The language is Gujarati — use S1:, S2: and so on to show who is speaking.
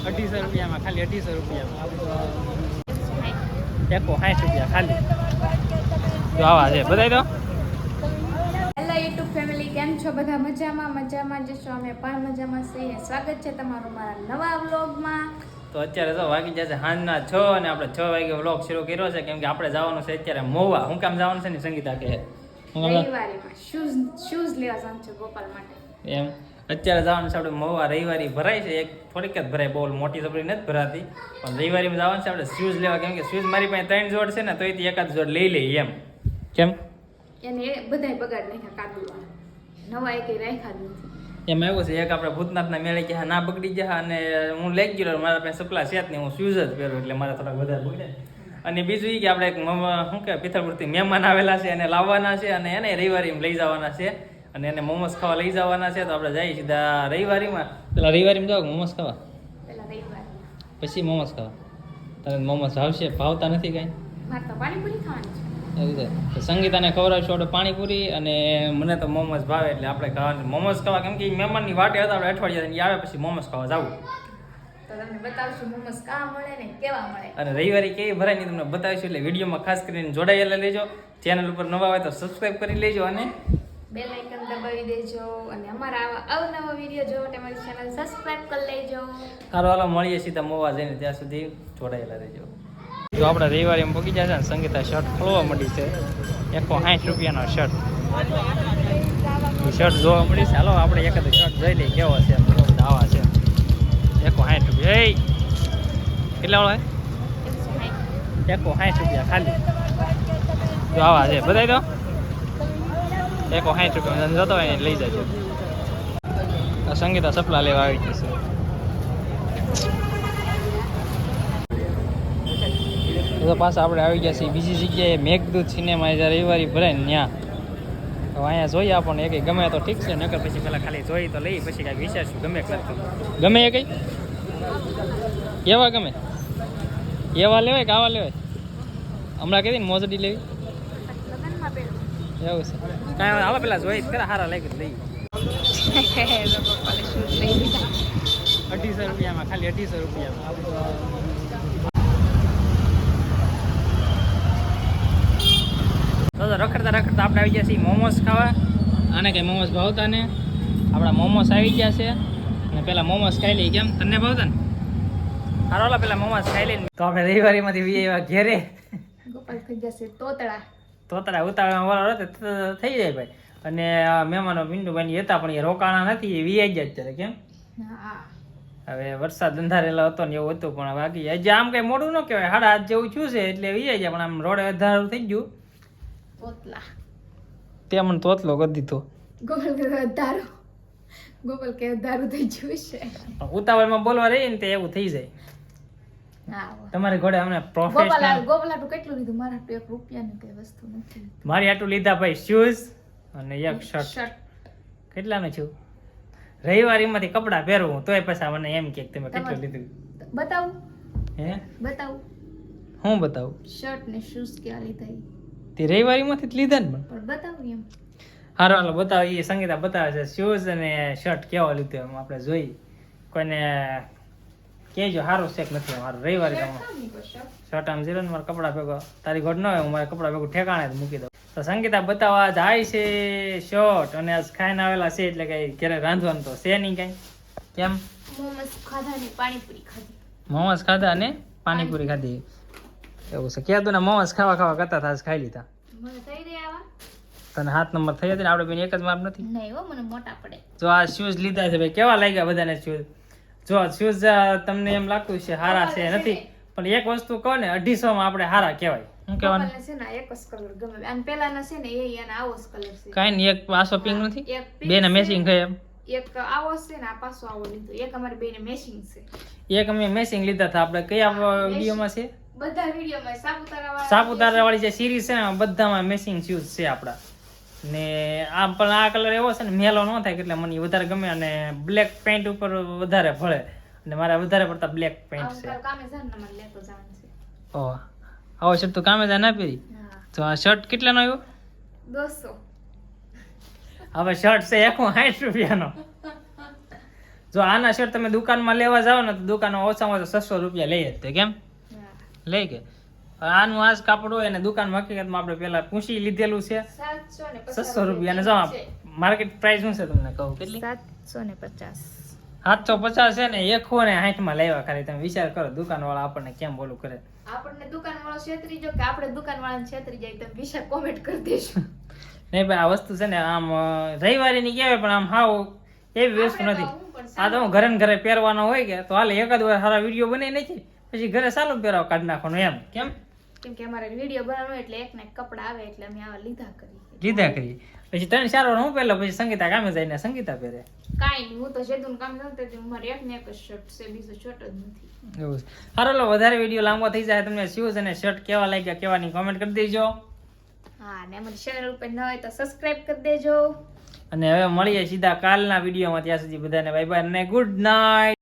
S1: 250 રૂપિયામાં ખાલી 250 રૂપિયામાં 160 રૂપિયા ખાલી જો આવા છે બતાવી દો.
S2: હેલો યુટ્યુબ ફેમિલી, કેમ છો બધા? મજામાં જશો, અમે પણ મજામાં છીએ. સ્વાગત છે તમારું મારા નવા વ્લોગમાં.
S1: તો અત્યારે તો વાગી જશે સાંજના 6 અને આપણે 6 વાગે વ્લોગ શરૂ કર્યો છે કેમ કે આપણે જવાનું છે અત્યારે મોવા. હું કામ જવાનું છે ને સંગીતા કે
S2: રવિવારીમાં શૂઝ લેવા જવાનું છે ગોપાલ માટે.
S1: એમ અત્યારે જવાનું છે આપણે મોવા. રવિવારી ભરાય છે, એક થોડીક જ ભરાય, બહુ મોટી સપડી નથી ભરાતી, પણ રવિવારીમાં જવાનું છે આપણે શૂઝ લેવા કેમ કે શૂઝ મારી પાસે 3 જોડ છે ને, તો એથી એકાદ જોડ લઈ લઈએ એમ. કેમ
S2: એને બધાય બગાડ નાખ્યા કાદુમાં, નવા એકે રાખ્યા જ નથી.
S1: એમ એવું છે, એક આપણે ભૂતનાથના મેળે ગયા ના બગડી ગયા, અને હું લઈ ગયો મારા પાસે સપલા છે જ નહીં, હું શૂઝ જ પહેરું એટલે મારા થોડાક વધારે બગડે. અને બીજું એ કે આપણે એક શું કે પિથલપુરથી મહેમાન આવેલા છે, એને લાવવાના છે અને એને રવિવારીમાં લઈ જવાના છે, અને એને મોમોસ ખાવા લઈ જવાના છે. તો આપણે જઈએ સીધા રવિવારીમાં. પેલા રવિવારીમાં જાવ મોમોસ ખાવા,
S2: પેલા રવિવાર
S1: પછી મોમોસ ખાવા. તમે મોમોસ ભાવશે? ભાવતા નથી કાંઈ?
S2: મારે તો પાણીપુરી ખાવાની છે.
S1: એવું છે તો સંગીતાને ખવડાવશું આપણે પાણીપુરી, અને મને તો મોમોસ ભાવે એટલે આપણે ખાવાનું મોમોસ ખાવા. કેમ કે મહેમાનની વાટે હતા આપણે અઠવાડિયા, એ આવે પછી મોમોસ ખાવા જવું.
S2: તો તમને બતાવશું મોમોસ કાં મળે ને કેવા મળે,
S1: અને રવિવારી કેવી ભરાય નહીં તમને બતાવીશું, એટલે વિડીયોમાં ખાસ કરીને જોડાયેલા લેજો. ચેનલ ઉપર નવા હોય તો સબસ્ક્રાઈબ કરી લેજો અને
S2: બેલ આઇકન દબાવી દેજો, અને અમારા આવા અવનવા વિડીયો જોવા માટે અમારી ચેનલ સબસ્ક્રાઇબ કરી લેજો.
S1: સારું હાલો મળીએ સીધા મોવા જઈને, ત્યાં સુધી જોડાયેલા રહેજો. જો આપણે રવિવારીમાં પગી જાય છે ને, સંગીતા શર્ટ ખોલવા મળી છે, 160 રૂપિયાનો શર્ટ. શર્ટ જોવા મળી છે. હાલો આપણે એકાદ શર્ટ જોઈ લઈએ કેવો છે. આવા છે 160 રૂપિયા. એ કેટલા વાળો? 160 રૂપિયા ખાલી. જો આવા છે બતાવી દો. 160 રૂપિયા જતો હોય લઈ જજો. સંગીતા સપલા લેવા આવી જશે. તો પાછા આપણે આવી ગયા છીએ બીજી જગ્યાએ, મેઘદૂત સિનેમા. જ્યારે રવિવારી ભરાય ને ત્યાં તો અહીંયા જોઈએ આપણને એક ગમે તો ઠીક છે, નકર પછી પેલા ખાલી જોઈ તો લઈ, પછી કાંઈક વિચારશું ગમે કરતું. ગમે એ કઈ એવા ગમે એવા લેવાય કે આવા લેવાય? હમણાં કીધી ને મોજડી લેવી એવું છે. કાંઈ હાલો પેલા જોઈ ખરા સારા લાગે લઈ. 250 રૂપિયામાં ખાલી 250 રૂપિયામાં. તો રખડતા રખડતા આપણે આવી ગયા છીએ મોમોસ ખાવા. આને કંઈ મોમોસ ભાવતા ને, આપણા મોમોસ આવી ગયા છે, અને પેલા મોમોસ ખાઈ લઈએ. કેમ તને ભાવતા ને? હારો હાલો પેલા મોમોસ ખાઈ લઈને તો આપણે રવિવારીમાંથી વી આવ્યા ઘેરે.
S2: ગોપાલ થઈ જશે તોતળા
S1: ઉતાવળમાં વાળો થઈ જાય ભાઈ. અને મહેમાનો બિંદુભાઈ હતા પણ એ રોકાણા નથી, એ વી ગયા અત્યારે. કેમ હવે વરસાદ અંધારેલો હતો ને એવું હતું, પણ બાકી હજી આમ કઈ મોડું ન કહેવાય, 8:30 જેવું થયું છે એટલે વી જાય, પણ આમ રોડે અંધારું થઈ ગયું.
S2: તોતલા
S1: તે મને તોતલો કરી દીધો.
S2: ગોપાલ કે દારૂ થઈ ગયું છે.
S1: ઉતાવળમાં બોલવા રહીએ ને તે એવું થઈ જાય. તમારી ઘોડે અમને પ્રોફેશનલ.
S2: ગોપાલ કેટલું લીધું? મારા હાટુ 1 રૂપિયાની કઈ વસ્તુ નથી.
S1: મારી હાટુ લીધા ભાઈ શૂઝ અને એક શર્ટ. કેટલાનું છું? રવિવારીમાંથી કપડાં પહેરવું તોય પાછા મને એમ કે તમે કેટલું લીધું.
S2: બતાવું?
S1: હે
S2: બતાવું?
S1: હું બતાવું?
S2: શર્ટ ને શૂઝ ક્યાં લીધા?
S1: તે રવિવારીમાંથી જ લીધા ને.
S2: પણ બતાવું એમ.
S1: હારો હાલો બતાવો. એ સંગીતા બતાવે છે શૂઝ અને શર્ટ કેવો લીધો એમ આપણે જોઈ. કોઈને કહેજો સારું છે કે નથી. મારું રવિવારે શર્ટ આમ જીરો ને મારા કપડા ભેગો તારી ઘોડ ન હોય, હું મારા કપડા ભેગું ઠેકાણે જ મૂકી દઉં. તો સંગીતા બતાવવા જાય છે શર્ટ, અને આજ ખાઈને આવેલા છે એટલે કઈ ઘરે રાંધવાનું તો છે નહીં કઈ. કેમ?
S2: મોમોસ ખાધા ને પાણીપુરી ખાધી.
S1: મોમોસ ખાધા અને પાણીપુરી ખાધી એવું છે. કહેતું ને મોમોસ ખાવા ખાવા કરતા આજ ખાઈ લીધા.
S2: મને થઈ રહ્યા આવા?
S1: તને 7 નંબર થઈ હતી ને? આપણે બેન એક જ માપ નથી.
S2: નહીં હો, મને મોટા પડે.
S1: જો આ શૂઝ લીધા છે ભાઈ, કેવા લાગ્યા બધાને શૂઝ? જો શૂઝ તમને એમ લાગતું છે હારા છે નથી, પણ એક વસ્તુ કહો ને 250 માં આપણે હારા કહેવાય. શું કહેવાનું?
S2: છે ને એક જ કલર ગમે, અને પેલાના છે ને એના આવો જ કલર છે.
S1: કાઈ નહીં, એક પાસો પિંક નથી, બેને મેચિંગ થાય એમ.
S2: એક આવો છે ને આ પાછો આવો લીધો, એક અમારે બેને મેચિંગ છે.
S1: એક અમે મેચિંગ લીધા હતા. આપણે કયા વિડીયોમાં છે?
S2: બધા વિડીયોમાં
S1: સાપુતારા વાળી જે સિરીઝ છે ને બધામાં મેચિંગ શૂઝ છે આપણા. ને આમ પણ આ કલર એવો છે ને મેલો ન થાય એટલે મને વધારે ગમે, અને બ્લેક પેન્ટ ઉપર વધારે ભળે, અને મારા વધારે પડતા બ્લેક પેન્ટ છે. ઓહ આવો શર્ટ તો કામે ના પહેરી. તો આ શર્ટ કેટલાનો આવ્યો?
S2: 200.
S1: હવે શર્ટ છે 160 રૂપિયાનો. જો આના શર્ટ તમે દુકાનમાં લેવા જાઓ ને તો દુકાનમાં ઓછામાં ઓછા 600 રૂપિયા લઈ જ તે કેમ લઈ કે આનું આ જ કાપડ હોય અને દુકાનમાં હકીકતમાં આપણે પેલા પૂછી લીધેલું છે 600 રૂપિયા અને જો માર્કેટ પ્રાઇસ શું છે તમને કહું કેટલી
S2: 750
S1: 750 છે ને 160 માં લેવા ખાલી તમે વિચાર કરો દુકાન વાળા આપણને કેમ બોલું કરે
S2: આપણને દુકાન વાળો છેતરી જો કે આપણે દુકાન વાળાને છેતરી જાય તમે વિશે કોમેન્ટ કરી દેજો
S1: નહીં ભાઈ આ વસ્તુ છે ને આમ રવિવારી ની કહેવાય પણ આમ હાવ એવી વસ્તુ નથી આ તો ઘરે ને ઘરે પહેરવાનો હોય કે તો હાલે એકાદ વાર સારા વિડીયો બનાવી નાખી પછી ઘરે ચાલુ પહેરાવ કાઢી નાખવાનું એમ કેમ કે અમારે વિડીયો બનાવવાનો એટલે એક ને એક કપડા આવે એટલે અમે આવા લીધા કરી પછી 3-4 વાર હું પહેલો પછી સંગીતા કામે જઈને સંગીતા પહેરે
S2: કાઈ નહીં હું તો જેદુન કામ કરતો હતી મારે એક ને એક જ શર્ટ છે બીજો શર્ટ જ નથી
S1: એવું છે સારો લો વધારે વિડીયો લાંબો થઈ જાય તમને શૂઝ અને શર્ટ કેવા લાગ્યા કેવાની કોમેન્ટ કરી દેજો
S2: હા ને અમારી ચેનલ ઉપર ન હોય તો સબસ્ક્રાઇબ કરી દેજો
S1: અને હવે મળીએ સીધા કાલના વિડીયોમાં ત્યાં સુધી બધાને બાય બાય અને ગુડ નાઇટ